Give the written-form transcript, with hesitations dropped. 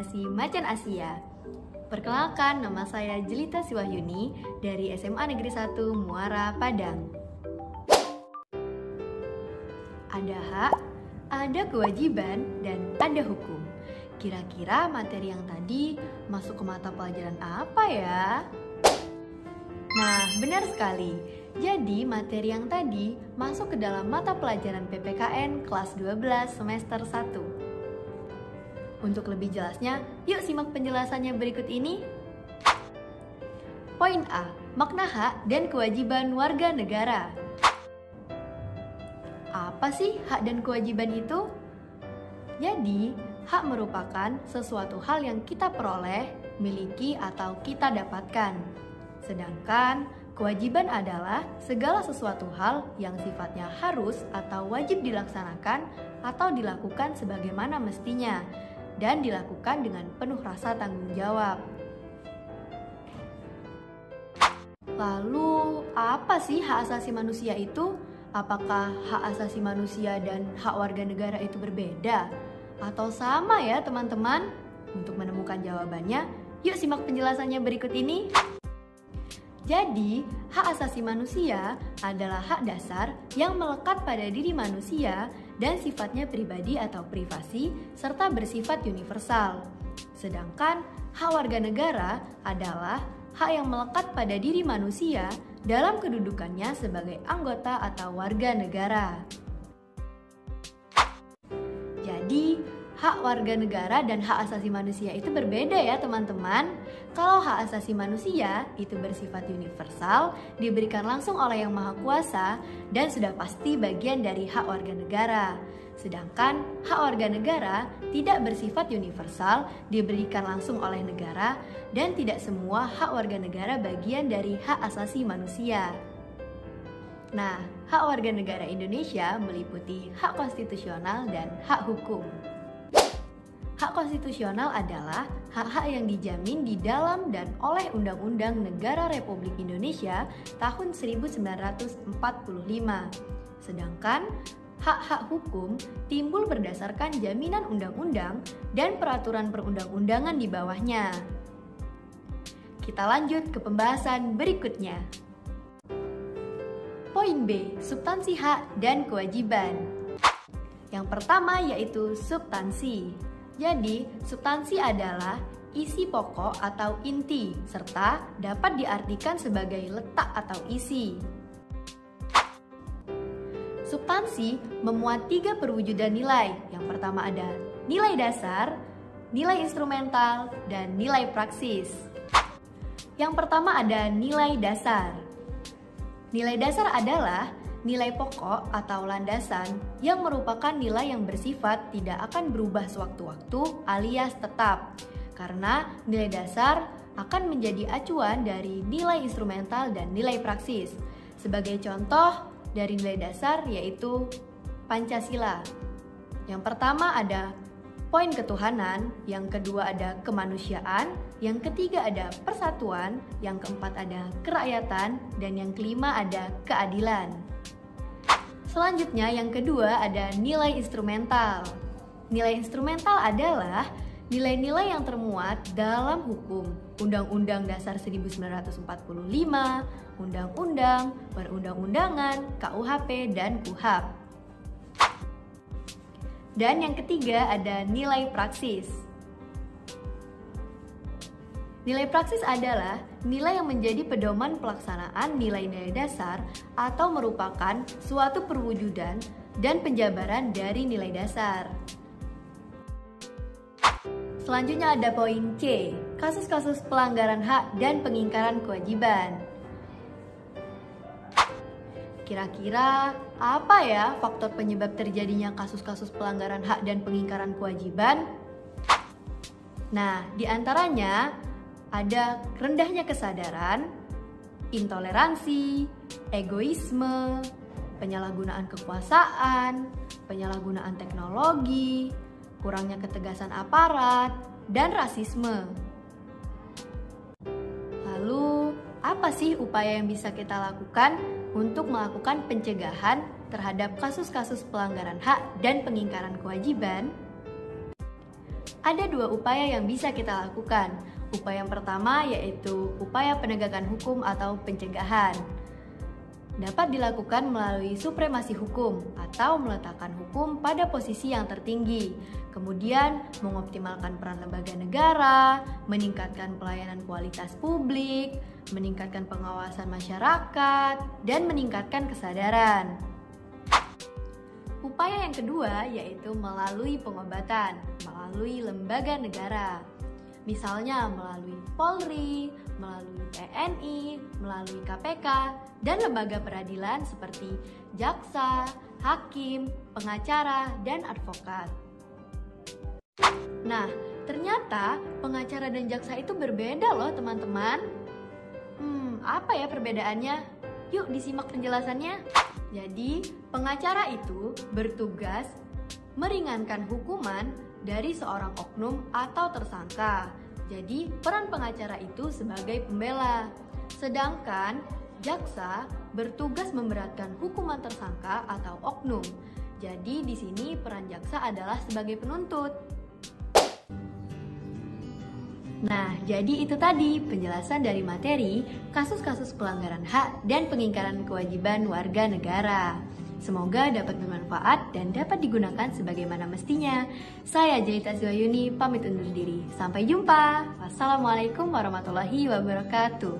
Generasi Macan Asia. Perkenalkan, nama saya Jelita Siwahyuni dari SMA Negeri 1 Muara Padang. Ada hak, ada kewajiban, dan ada hukum. Kira-kira materi yang tadi masuk ke mata pelajaran apa ya? Nah, benar sekali. Jadi, materi yang tadi masuk ke dalam mata pelajaran PPKN kelas 12 semester 1. Untuk lebih jelasnya, yuk simak penjelasannya berikut ini. Poin A, makna hak dan kewajiban warga negara. Apa sih hak dan kewajiban itu? Jadi, hak merupakan sesuatu hal yang kita peroleh, miliki, atau kita dapatkan. Sedangkan kewajiban adalah segala sesuatu hal yang sifatnya harus atau wajib dilaksanakan atau dilakukan sebagaimana mestinya dan dilakukan dengan penuh rasa tanggung jawab. Lalu, apa sih hak asasi manusia itu? Apakah hak asasi manusia dan hak warga negara itu berbeda? Atau sama ya teman-teman? Untuk menemukan jawabannya, yuk simak penjelasannya berikut ini. Jadi, hak asasi manusia adalah hak dasar yang melekat pada diri manusia dan sifatnya pribadi atau privasi serta bersifat universal. Sedangkan hak warga negara adalah hak yang melekat pada diri manusia dalam kedudukannya sebagai anggota atau warga negara. Jadi, hak warga negara dan hak asasi manusia itu berbeda ya teman-teman. Kalau hak asasi manusia itu bersifat universal, diberikan langsung oleh Yang Maha Kuasa dan sudah pasti bagian dari hak warga negara. Sedangkan hak warga negara tidak bersifat universal, diberikan langsung oleh negara dan tidak semua hak warga negara bagian dari hak asasi manusia. Nah, hak warga negara Indonesia meliputi hak konstitusional dan hak hukum. Hak konstitusional adalah hak-hak yang dijamin di dalam dan oleh Undang-Undang Negara Republik Indonesia tahun 1945. Sedangkan hak-hak hukum timbul berdasarkan jaminan undang-undang dan peraturan perundang-undangan di bawahnya. Kita lanjut ke pembahasan berikutnya. Poin B, substansi hak dan kewajiban. Yang pertama yaitu substansi. Jadi, substansi adalah isi pokok atau inti, serta dapat diartikan sebagai letak atau isi. Substansi memuat 3 perwujudan nilai. Yang pertama ada nilai dasar, nilai instrumental, dan nilai praksis. Yang pertama ada nilai dasar. Nilai dasar adalah nilai pokok atau landasan yang merupakan nilai yang bersifat tidak akan berubah sewaktu-waktu alias tetap. Karena nilai dasar akan menjadi acuan dari nilai instrumental dan nilai praksis. Sebagai contoh dari nilai dasar yaitu Pancasila. Yang pertama ada poin ketuhanan, yang kedua ada kemanusiaan, yang ketiga ada persatuan, yang keempat ada kerakyatan, dan yang kelima ada keadilan. Selanjutnya yang kedua ada nilai instrumental. Nilai instrumental adalah nilai-nilai yang termuat dalam hukum, Undang-Undang Dasar 1945, Undang-Undang, Perundang-Undangan, KUHP, dan KUHAP. Dan yang ketiga ada nilai praksis. Nilai praksis adalah nilai yang menjadi pedoman pelaksanaan nilai-nilai dasar atau merupakan suatu perwujudan dan penjabaran dari nilai dasar. Selanjutnya ada poin C, kasus-kasus pelanggaran hak dan pengingkaran kewajiban. Kira-kira apa ya faktor penyebab terjadinya kasus-kasus pelanggaran hak dan pengingkaran kewajiban? Nah, di antaranya ada rendahnya kesadaran, intoleransi, egoisme, penyalahgunaan kekuasaan, penyalahgunaan teknologi, kurangnya ketegasan aparat, dan rasisme. Lalu, apa sih upaya yang bisa kita lakukan untuk melakukan pencegahan terhadap kasus-kasus pelanggaran hak dan pengingkaran kewajiban? Ada dua upaya yang bisa kita lakukan. Upaya yang pertama yaitu upaya penegakan hukum atau pencegahan. Dapat dilakukan melalui supremasi hukum atau meletakkan hukum pada posisi yang tertinggi. Kemudian mengoptimalkan peran lembaga negara, meningkatkan pelayanan kualitas publik, meningkatkan pengawasan masyarakat, dan meningkatkan kesadaran. Upaya yang kedua yaitu melalui pengobatan, melalui lembaga negara. Misalnya melalui Polri, melalui TNI, melalui KPK, dan lembaga peradilan seperti jaksa, hakim, pengacara, dan advokat. Nah, ternyata pengacara dan jaksa itu berbeda loh teman-teman. Apa ya perbedaannya? Yuk disimak penjelasannya. Jadi, pengacara itu bertugas meringankan hukuman dari seorang oknum atau tersangka. Jadi, peran pengacara itu sebagai pembela. Sedangkan jaksa bertugas memberatkan hukuman tersangka atau oknum. Jadi, di sini peran jaksa adalah sebagai penuntut. Nah, jadi itu tadi penjelasan dari materi kasus-kasus pelanggaran hak dan pengingkaran kewajiban warga negara. Semoga dapat bermanfaat dan dapat digunakan sebagaimana mestinya. Saya Jelita Ziwayuni pamit undur diri. Sampai jumpa. Wassalamualaikum warahmatullahi wabarakatuh.